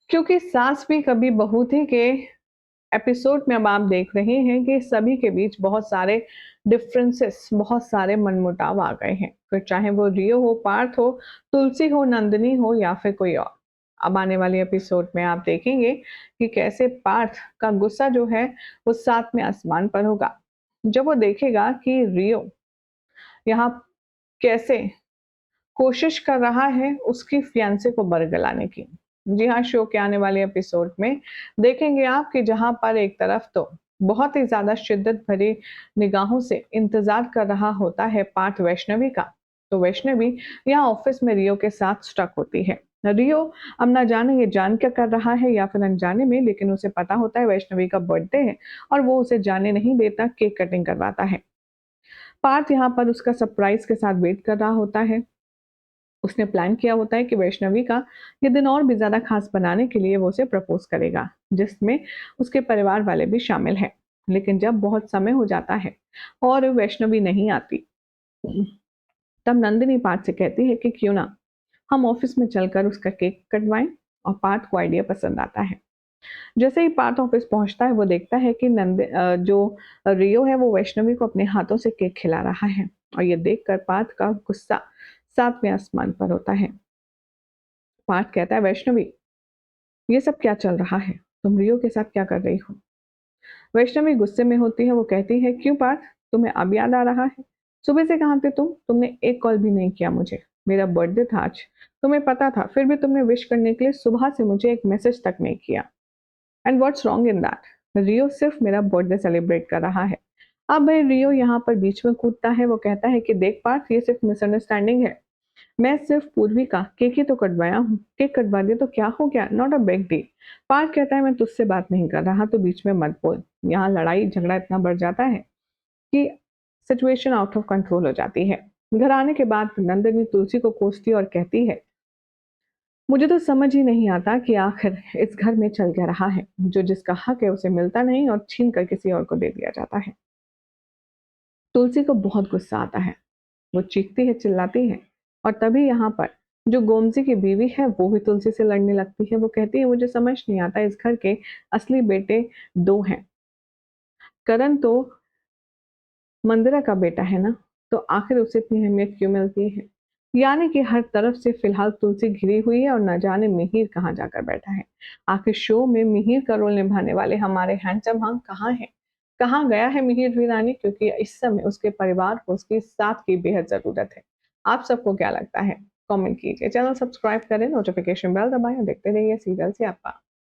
क्योंकि सास भी कभी बहू थी के एपिसोड में अब आप देख रहे हैं कि सभी के बीच बहुत सारे डिफरेंसेस, बहुत सारे मनमुटाव आ गए हैं। फिर चाहे वो रियो हो, पार्थ हो, तुलसी हो, नंदिनी हो या फिर कोई और। अब आने वाले एपिसोड में आप देखेंगे कि कैसे पार्थ का गुस्सा जो है वो सातवें आसमान पर होगा। जब वो देखेगा कि रियो यहाँ कैसे कोशिश कर रहा है उसकी फियांसे को बरगलाने की। जी हाँ, शो के आने वाले एपिसोड में देखेंगे आप कि जहाँ पर एक तरफ तो बहुत ही ज़्यादा शिद्दत भरी निगाहों से इंतज़ार कर रहा होता है पार्थ वैष्णवी का, तो वैष्णवी यहाँ ऑफिस में रियो के साथ स्टक होती है। रियो अब ना जाने ये जान क्या कर रहा है या फिर अनजाने में, लेकिन उसे पता होता है वैष्णवी का बर्थडे है और वो उसे जाने नहीं देता, केक कटिंग करवाता है। पार्थ यहाँ पर उसका सरप्राइज़ के साथ वेट कर रहा होता है। उसने प्लान किया होता है कि वैष्णवी का ये दिन और भी ज़्यादा खास बनाने के लिए वो उसे प्रपोज करेगा, जिसमें उसके परिवार वाले भी शामिल हैं। लेकिन जब बहुत समय हो जाता है और वैष्णवी नहीं आती, तब नंदिनी पार्थ से कहती है कि क्यों ना हम ऑफिस में चलकर उसका केक कटवाएं। और पार्थ को आइडिया पसंद आता है। जैसे ही पार्थ ऑफिस पहुंचता है वो देखता है कि जो रियो है वो वैष्णवी को अपने हाथों से केक खिला रहा है। और ये देखकर पार्थ का गुस्सा सातवें आसमान पर होता है। पार्थ कहता है, वैष्णवी ये सब क्या चल रहा है, तुम रियो के साथ क्या कर रही हो? वैष्णवी गुस्से में होती है। वो कहती है, क्यों पार्थ, तुम्हें अब याद आ रहा है? सुबह से कहाँ थे तुमने एक कॉल भी नहीं किया मुझे। मेरा बर्थडे था आज, तुम्हें पता था, फिर भी तुमने विश करने के लिए सुबह से मुझे एक मैसेज तक नहीं किया। And what's wrong in that? Rio सिर्फ मेरा बर्थडे सेलिब्रेट कर रहा है। अब भाई रियो यहाँ पर बीच में कूदता है। वो कहता है कि देख पार्थ, ये सिर्फ मिसअंडरस्टैंडिंग है। मैं सिर्फ पूर्वी का केक ही तो कटवाया हूँ, केक कटवा दिया तो क्या हो गया, not a big deal. Parth कहता है, मैं तुझसे बात नहीं कर रहा तो बीच में मत बोल। यहाँ लड़ाई झगड़ा इतना बढ़ जाता है कि सिचुएशन आउट ऑफ कंट्रोल हो जाती है। घर आने के बाद नंदिनी तुलसी को कोसती और कहती है, मुझे तो समझ ही नहीं आता कि आखिर इस घर में चल क्या रहा है, जो जिसका हक है उसे मिलता नहीं और छीन कर किसी और को दे दिया जाता है। तुलसी को बहुत गुस्सा आता है। वो चीखती है, चिल्लाती है। और तभी यहाँ पर जो गोमती की बीवी है वो भी तुलसी से लड़ने लगती है। वो कहती है, मुझे समझ नहीं आता, इस घर के असली बेटे दो हैं। करण तो मंदिरा का बेटा है ना, तो आखिर उसे इतनी अहमियत क्यों मिलती है? यानी कि हर तरफ से फिलहाल तुलसी घिरी हुई है और न जाने मिहिर कहाँ जाकर बैठा है। आखिर शो में मिहिर का रोल निभाने वाले हमारे हैंडसम हंक कहाँ हैं? कहाँ गया है मिहिर वीरानी? क्योंकि इस समय उसके परिवार को उसकी साथ की बेहद जरूरत है। आप सबको क्या लगता है? कमेंट कीजिए, चैनल सब्सक्राइब करें, नोटिफिकेशन बेल दबाएं और देखते रहिए सीरियल से आपका